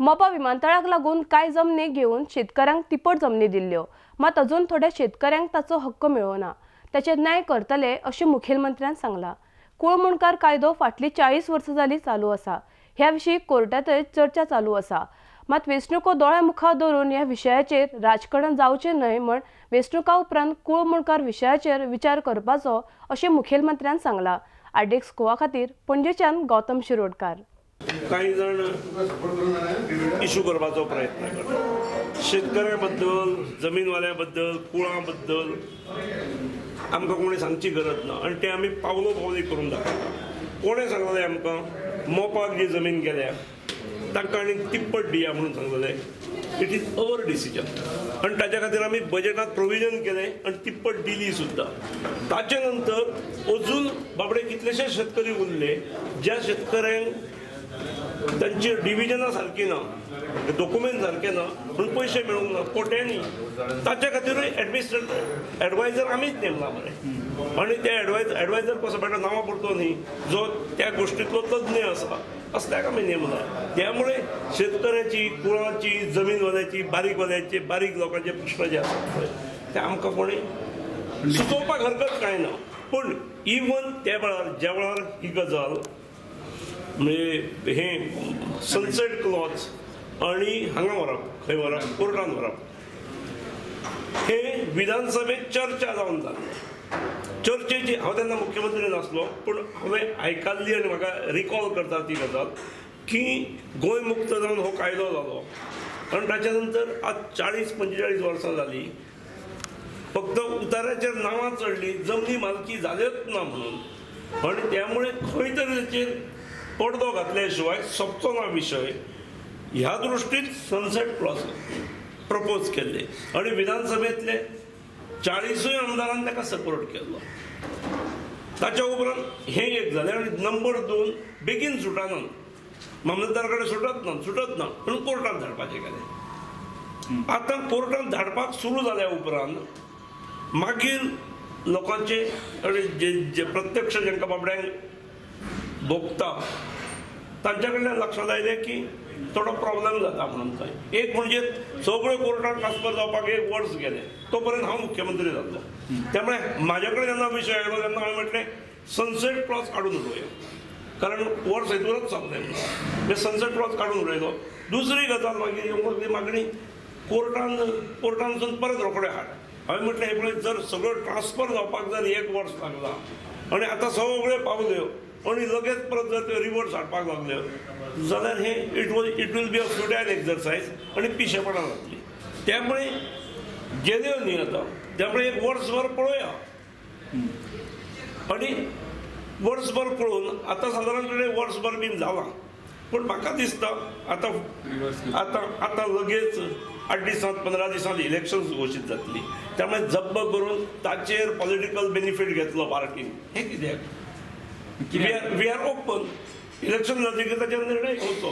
मोपा विमानतळाक लागून कांय जमनी घेऊन शेतकऱ्यांक तिप्पट जमनी दिल्ल्यो, मात अजून थोड्या शेतकऱ्यांक ताचो हक्क मेळोना। त्याचे न्याय करतले अशें मुखेलमंत्र्यान सांगला। कुळमुणकार कायदो फाटली 40 वर्सां जाली चालू आसा। ह्या विशीं कोर्टातय चर्चा चालू आसा। मात वेंचणुको दोळ्या मुखार दवरून ह्या विशयाचेर राजकारण जावचें न्हय म्हण वेंचणुका उपरांत कुळमुणकार विशयाचेर विचार करपाचो अशें मुखेलमंत्र्यान सांगला। आरडेक्स गोवा खातीर पणजेच्यान गौतम शिरोडकार। काही जण इशू करपाचो प्रयत्न करतात। शेतकऱ्यां बद्दल, जमीनवाल्या बद्दल, कुळां बद्दल आमकां कोणी सांगची गरज ना आणि ते आमी पावलो पावली करून दाखयता। कोणें सांगलें आमकां मोपाक जी जमीन गेल्या तांकां आनी तिप्पट दिया म्हणून सांगलें। इट इज अवर डिसिजन आणि ताच्या खातीर आमी बजेटांत प्रोविजन केलें आणि तिप्पट दिली सुद्दां। ताचे नंतर अजून बाबडे कितलेशे शेतकरी उरले ज्या शेतकऱ्यांक तांची डिव्हिजनां सारकी ना, डॉक्युमेंट सारके ना म्हणून पयशे मेळूंक ना कोट्यांनी। ताच्या खातीरूय एडवायझर आमीच नेमला मरे आणि ते एडवायझर कसो बेटा नांवा पुरतो न्ही, जो त्या गोष्टींतलो तज्ञ आसा असल्याक आमी नेमला। त्यामुळे शेतकऱ्याची, कुळाची, जमीनवाल्याची, बारीकवाल्याचे, बारीक लोकांचे प्रश्न जे आसात पळय ते आमकां कोणी सुचोवपाक हरकत कांय ना। पूण इवन त्या वेळार ज्या वेळार ही गजाल म्हणजे हे सनसेट क्लॉज आणि हांगा व्हरप, खंय व्हरप, कोर्टान व्हरप, हे विधानसभेत चर्चा जावन जाली। चर्चेची हांव तेन्ना मुख्यमंत्री नासलो, पूण हांवें आयकल्ली आनी म्हाका रिकॉल करता ती गजाल की गोंय मुक्त जावन हो कायदो जालो आनी ताच्या नंतर आज 40-45 वर्सां जाली, फक्त उतार्याचेर नांवां चडली, जमनी मालकी जाल्योच ना म्हणून। आणि त्यामुळे खंय तरी ताचेर पडदो घातल्या शिवाय सोंपचो ना विशय। ह्या दृश्टीन सनसेट क्लॉज प्रपोज केल्ले आणि विधानसभेतले 40 आमदारांनी ताका सपोर्ट केल्लो। ताच्या उपरांत हे एक जालें आणि नंबर 2 बेगीन सुटाना, मामलेदार कडेन सुटत ना म्हणून कोर्टांत धाडपाचें केलें। आतां कोर्टांत धाडपाक सुरू जाल्या उपरांत मागीर लोकांचे जे प्रत्यक्ष जेंकां बाबड्यांक भोगता तांच्या कडल्यान लक्षात आयलें की थोडो प्रॉब्लेम जाता म्हणून थंय। एक म्हणजे सगळ्यो कोर्टांत ट्रान्सफर जावपाक 1 वर्स गेलें, तो पर्यंत हांव मुख्यमंत्री जाल्लो। त्यामुळे म्हाजे कडेन जेन्ना विशय आयलो तेन्ना हांवें म्हटलें सनसेट क्लॉज काडून उडोवया, कारण वर्स हेतूनच सोंपलें म्हणून सनसेट क्लॉज काडून उडयलो। दुसरी गजाल मागीर मागणी कोर्टानसून परत रोखडें हाड। हांवें म्हटलें हे पळय, जर सगळो ट्रान्सफर जावपाक जर 1 वर्स लागला आणि आतां सगळ्यो पावल्यो आणि लगेच परत जर त्यो रिवर्स हाडपाक लागल्यो जाल्यार हे it will be a futile exercise आणि पिशेपणां जातली। त्यामुळे गेल्यो न्ही आतां, त्यामुळे 1 वर्सभर पळोवया आणि वर्सभर पळोवन आतां सादारणपणे वर्सभर बीन जालां, पूण म्हाका दिसता आतां लगेच 8 दिसांत 15 दिसांत इलेक्शन्स घोशीत जातली। त्यामुळे जप्प करून ताचेर पॉलिटिकल बेनिफीट घेतलो पार्टीन, हे कित्याक? वी आर ओपन, इलेक्शन जातकीर ताचेर निर्णय घेवचो।